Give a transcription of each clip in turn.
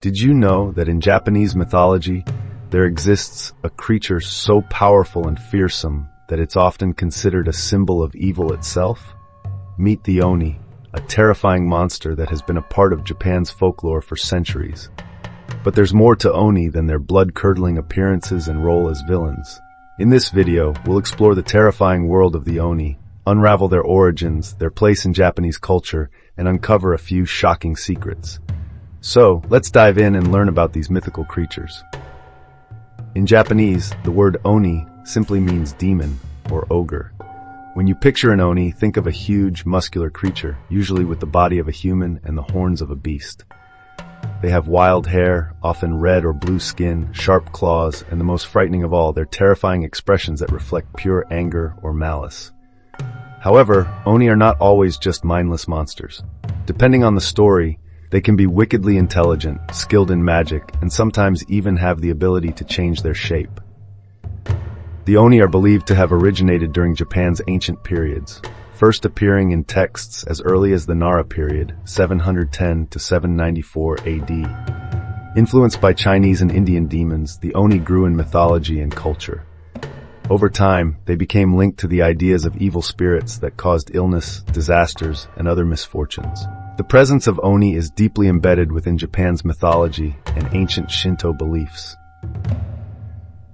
Did you know that in Japanese mythology, there exists a creature so powerful and fearsome that it's often considered a symbol of evil itself? Meet the Oni, a terrifying monster that has been a part of Japan's folklore for centuries. But there's more to Oni than their blood-curdling appearances and role as villains. In this video, we'll explore the terrifying world of the Oni, unravel their origins, their place in Japanese culture, and uncover a few shocking secrets. So, let's dive in and learn about these mythical creatures. In Japanese, the word Oni simply means demon or ogre. When you picture an Oni, think of a huge, muscular creature, usually with the body of a human and the horns of a beast. They have wild hair, often red or blue skin, sharp claws, and the most frightening of all, their terrifying expressions that reflect pure anger or malice. However, Oni are not always just mindless monsters. Depending on the story, they can be wickedly intelligent, skilled in magic, and sometimes even have the ability to change their shape. The Oni are believed to have originated during Japan's ancient periods, first appearing in texts as early as the Nara period, 710 to 794 AD. Influenced by Chinese and Indian demons, the Oni grew in mythology and culture. Over time, they became linked to the ideas of evil spirits that caused illness, disasters, and other misfortunes. The presence of Oni is deeply embedded within Japan's mythology and ancient Shinto beliefs.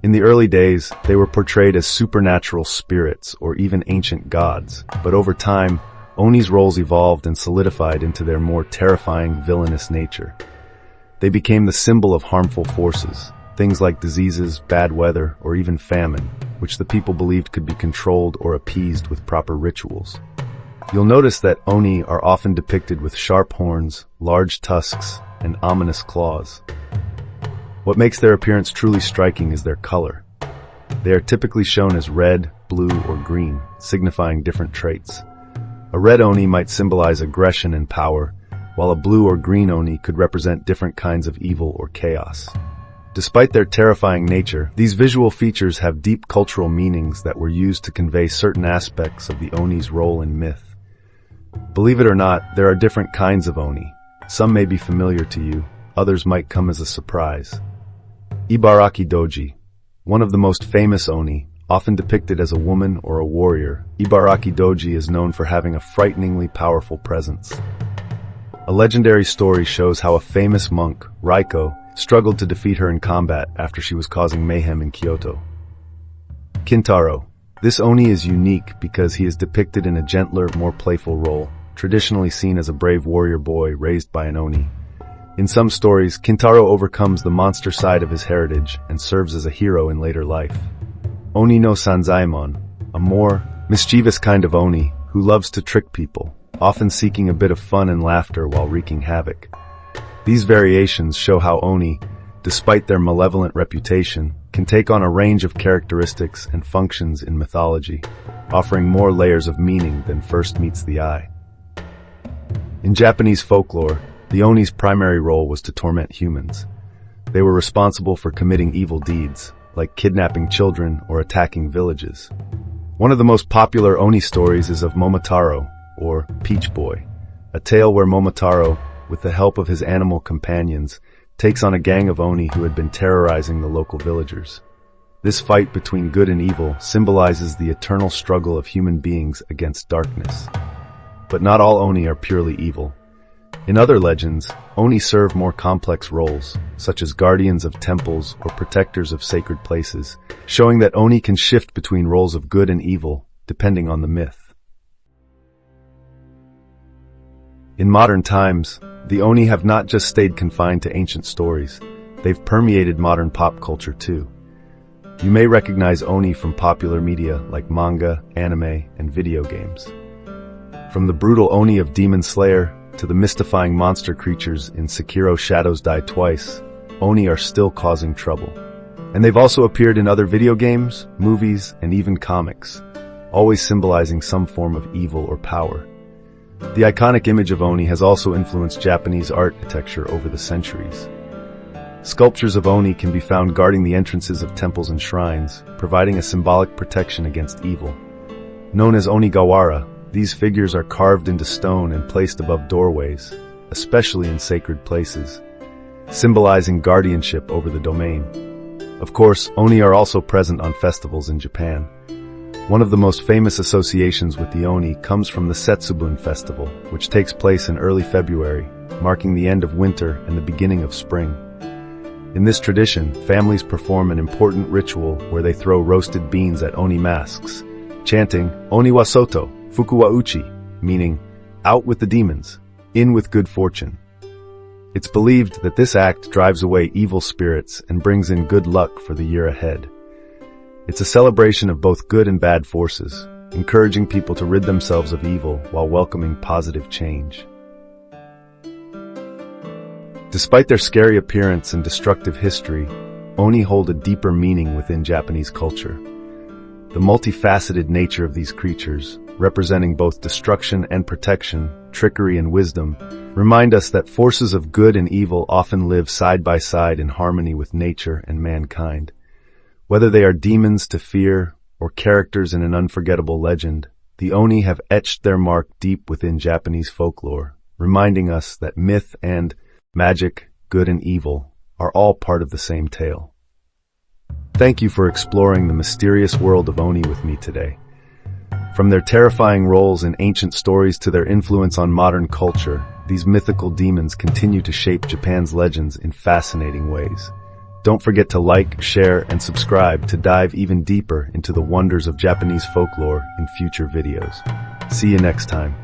In the early days, they were portrayed as supernatural spirits or even ancient gods, but over time, Oni's roles evolved and solidified into their more terrifying, villainous nature. They became the symbol of harmful forces, things like diseases, bad weather, or even famine, which the people believed could be controlled or appeased with proper rituals. You'll notice that Oni are often depicted with sharp horns, large tusks, and ominous claws. What makes their appearance truly striking is their color. They are typically shown as red, blue, or green, signifying different traits. A red Oni might symbolize aggression and power, while a blue or green Oni could represent different kinds of evil or chaos. Despite their terrifying nature, these visual features have deep cultural meanings that were used to convey certain aspects of the Oni's role in myth. Believe it or not, there are different kinds of Oni. Some may be familiar to you, others might come as a surprise. Ibaraki-dōji, one of the most famous Oni, often depicted as a woman or a warrior, Ibaraki-dōji is known for having a frighteningly powerful presence. A legendary story shows how a famous monk, Raiko, struggled to defeat her in combat after she was causing mayhem in Kyoto. Kintaro. This Oni is unique because he is depicted in a gentler, more playful role, traditionally seen as a brave warrior boy raised by an Oni. In some stories, Kintaro overcomes the monster side of his heritage and serves as a hero in later life. Oni no Sanzaemon, a more mischievous kind of Oni who loves to trick people, often seeking a bit of fun and laughter while wreaking havoc. These variations show how Oni, despite their malevolent reputation, can take on a range of characteristics and functions in mythology, offering more layers of meaning than first meets the eye. In Japanese folklore, the Oni's primary role was to torment humans. They were responsible for committing evil deeds, like kidnapping children or attacking villages. One of the most popular Oni stories is of Momotaro, or Peach Boy, a tale where Momotaro, with the help of his animal companions, takes on a gang of Oni who had been terrorizing the local villagers. This fight between good and evil symbolizes the eternal struggle of human beings against darkness. But not all Oni are purely evil. In other legends, Oni serve more complex roles, such as guardians of temples or protectors of sacred places, showing that Oni can shift between roles of good and evil, depending on the myth. In modern times, the Oni have not just stayed confined to ancient stories, they've permeated modern pop culture too. You may recognize Oni from popular media like manga, anime, and video games. From the brutal Oni of Demon Slayer to the mystifying monster creatures in Sekiro Shadows Die Twice, Oni are still causing trouble. And they've also appeared in other video games, movies, and even comics, always symbolizing some form of evil or power. The iconic image of Oni has also influenced Japanese architecture over the centuries. Sculptures of Oni can be found guarding the entrances of temples and shrines, providing a symbolic protection against evil. Known as Onigawara, these figures are carved into stone and placed above doorways, especially in sacred places. symbolizing guardianship over the domain. Of course, Oni are also present on festivals in Japan. One of the most famous associations with the Oni comes from the Setsubun festival, which takes place in early February, marking the end of winter and the beginning of spring. In this tradition, families perform an important ritual where they throw roasted beans at Oni masks, chanting, "Oni wa soto, fuku wa uchi," meaning, "Out with the demons, in with good fortune." It's believed that this act drives away evil spirits and brings in good luck for the year ahead. It's a celebration of both good and bad forces, encouraging people to rid themselves of evil while welcoming positive change. Despite their scary appearance and destructive history, Oni hold a deeper meaning within Japanese culture. The multifaceted nature of these creatures, representing both destruction and protection, trickery and wisdom, remind us that forces of good and evil often live side by side in harmony with nature and mankind. Whether they are demons to fear or characters in an unforgettable legend, the Oni have etched their mark deep within Japanese folklore, reminding us that myth and magic, good and evil, are all part of the same tale. Thank you for exploring the mysterious world of Oni with me today. From their terrifying roles in ancient stories to their influence on modern culture, these mythical demons continue to shape Japan's legends in fascinating ways. Don't forget to like, share, and subscribe to dive even deeper into the wonders of Japanese folklore in future videos. See you next time.